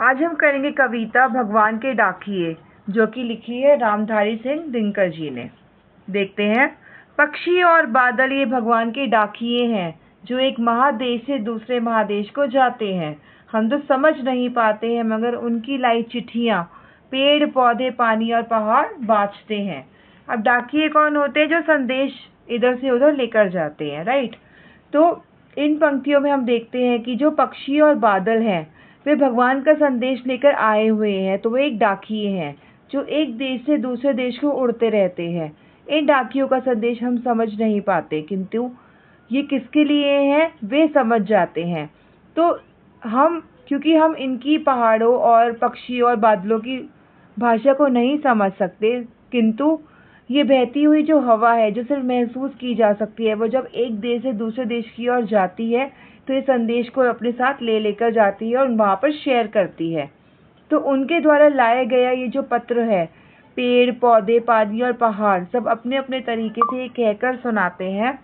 आज हम करेंगे कविता भगवान के डाकिए, जो कि लिखी है रामधारी सिंह दिनकर जी ने। देखते हैं। पक्षी और बादल ये भगवान के डाकिए हैं, जो एक महादेश से दूसरे महादेश को जाते हैं। हम तो समझ नहीं पाते हैं, मगर उनकी लाई चिट्ठियाँ पेड़ पौधे पानी और पहाड़ बाँचते हैं। अब डाकिए कौन होते हैं? जो संदेश इधर से उधर लेकर जाते हैं, राइट। तो इन पंक्तियों में हम देखते हैं कि जो पक्षी और बादल हैं, वे भगवान का संदेश लेकर आए हुए हैं। तो वे एक डाकिए हैं, जो एक देश से दूसरे देश को उड़ते रहते हैं। इन डाकियों का संदेश हम समझ नहीं पाते, किंतु ये किसके लिए है वे समझ जाते हैं। तो क्योंकि हम इनकी पहाड़ों और पक्षी और बादलों की भाषा को नहीं समझ सकते, किंतु ये बहती हुई जो हवा है, जो सिर्फ महसूस की जा सकती है, वो जब एक देश से दूसरे देश की ओर जाती है, तो ये संदेश को अपने साथ लेकर जाती है और वहाँ पर शेयर करती है। तो उनके द्वारा लाया गया ये जो पत्र है, पेड़ पौधे पानी और पहाड़ सब अपने अपने तरीके से ये कहकर सुनाते हैं।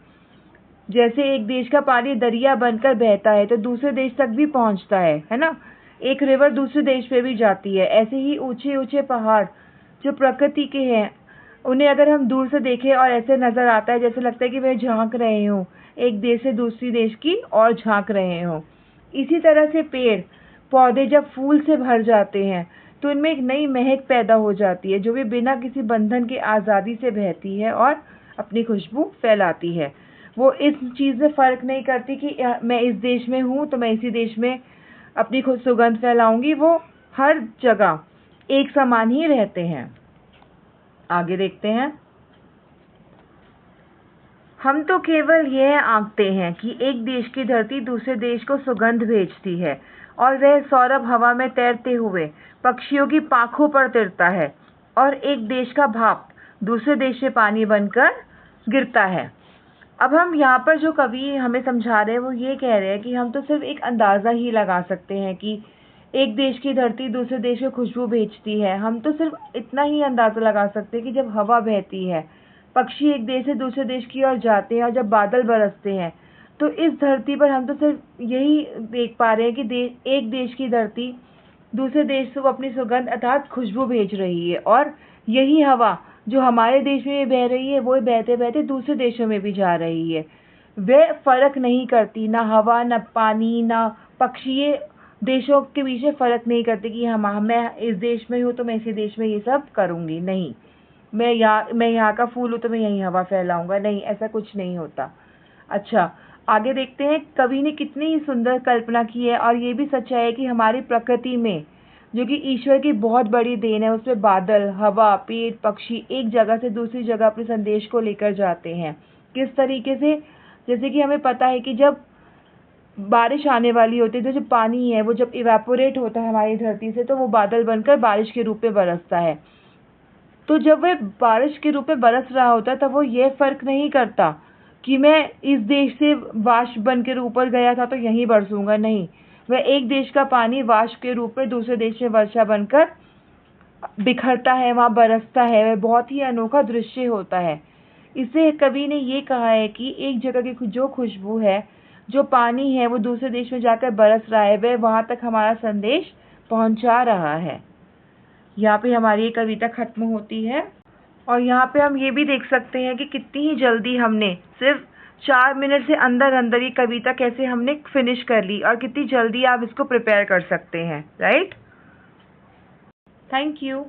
जैसे एक देश का पानी दरिया बनकर बहता है, तो दूसरे देश तक भी पहुँचता है ना। एक रिवर दूसरे देश पे भी जाती है। ऐसे ही ऊंचे ऊंचे पहाड़ जो प्रकृति के हैं, उन्हें अगर हम दूर से देखें और ऐसे नज़र आता है, जैसे लगता है कि वह झांक रहे हों, एक देश से दूसरी देश की और झांक रहे हों। इसी तरह से पेड़ पौधे जब फूल से भर जाते हैं, तो इनमें एक नई महक पैदा हो जाती है, जो भी बिना किसी बंधन के आज़ादी से बहती है और अपनी खुशबू फैलाती है। वो इस चीज़ में फ़र्क नहीं करती कि मैं इस देश में हूँ तो मैं इसी देश में अपनी खुद सुगंध फैलाऊंगी। वो हर जगह एक समान ही रहते हैं। आगे देखते हैं। हम तो केवल यह आंकते हैं कि एक देश की धरती दूसरे देश को सुगंध भेजती है, और वह सौरभ हवा में तैरते हुए पक्षियों की पाखों पर तिरता है, और एक देश का भाप दूसरे देश से पानी बनकर गिरता है। अब हम यहाँ पर जो कवि हमें समझा रहे हैं, वो ये कह रहे हैं कि हम तो सिर्फ एक अंदाज़ा ही लगा सकते हैं कि एक देश की धरती दूसरे देश को खुशबू भेजती है। हम तो सिर्फ इतना ही अंदाज़ा लगा सकते हैं कि जब हवा बहती है, पक्षी एक देश से दूसरे देश की ओर जाते हैं, और जब बादल बरसते हैं, तो इस धरती पर हम तो सिर्फ यही देख पा रहे हैं कि एक देश की धरती दूसरे देश से वो अपनी सुगंध अर्थात खुशबू भेज रही है, और यही हवा जो हमारे देश में बह रही है, वो बहते बहते दूसरे देशों में भी जा रही है। वह फ़र्क नहीं करती, ना हवा ना पानी ना पक्षी, ये देशों के बीच में फ़र्क नहीं करते कि मैं इस देश में हूँ तो मैं इसी देश में ये सब करूँगी। नहीं, मैं यहाँ का फूल हूँ तो मैं यहीं हवा फैलाऊंगा। नहीं, ऐसा कुछ नहीं होता। अच्छा, आगे देखते हैं। कवि ने कितनी ही सुंदर कल्पना की है, और ये भी सच्चाई है कि हमारी प्रकृति में, जो कि ईश्वर की बहुत बड़ी देन है, उसमें बादल हवा पेड़ पक्षी एक जगह से दूसरी जगह अपने संदेश को लेकर जाते हैं। किस तरीके से? जैसे कि हमें पता है कि जब बारिश आने वाली होती है, तो जो पानी है वो जब इवेपोरेट होता है हमारी धरती से, तो वो बादल बनकर बारिश के रूप में बरसता है। तो जब वह बारिश के रूप में बरस रहा होता है, तब वो ये फ़र्क नहीं करता कि मैं इस देश से वाष्प बनकर ऊपर गया था तो यहीं बरसूंगा। नहीं, वह एक देश का पानी वाष्प के रूप में दूसरे देश में वर्षा बनकर बिखरता है, वहाँ बरसता है। वह बहुत ही अनोखा दृश्य होता है। इससे कवि ने ये कहा है कि एक जगह की जो खुशबू है, जो पानी है, वो दूसरे देश में जाकर बरस रहा है, वह वहाँ तक हमारा संदेश पहुँचा रहा है। यहाँ पे हमारी ये कविता खत्म होती है, और यहाँ पे हम ये भी देख सकते हैं कि कितनी ही जल्दी हमने सिर्फ 4 मिनट से अंदर अंदर ये कविता कैसे हमने फिनिश कर ली, और कितनी जल्दी आप इसको प्रिपेयर कर सकते हैं, राइट। Thank you.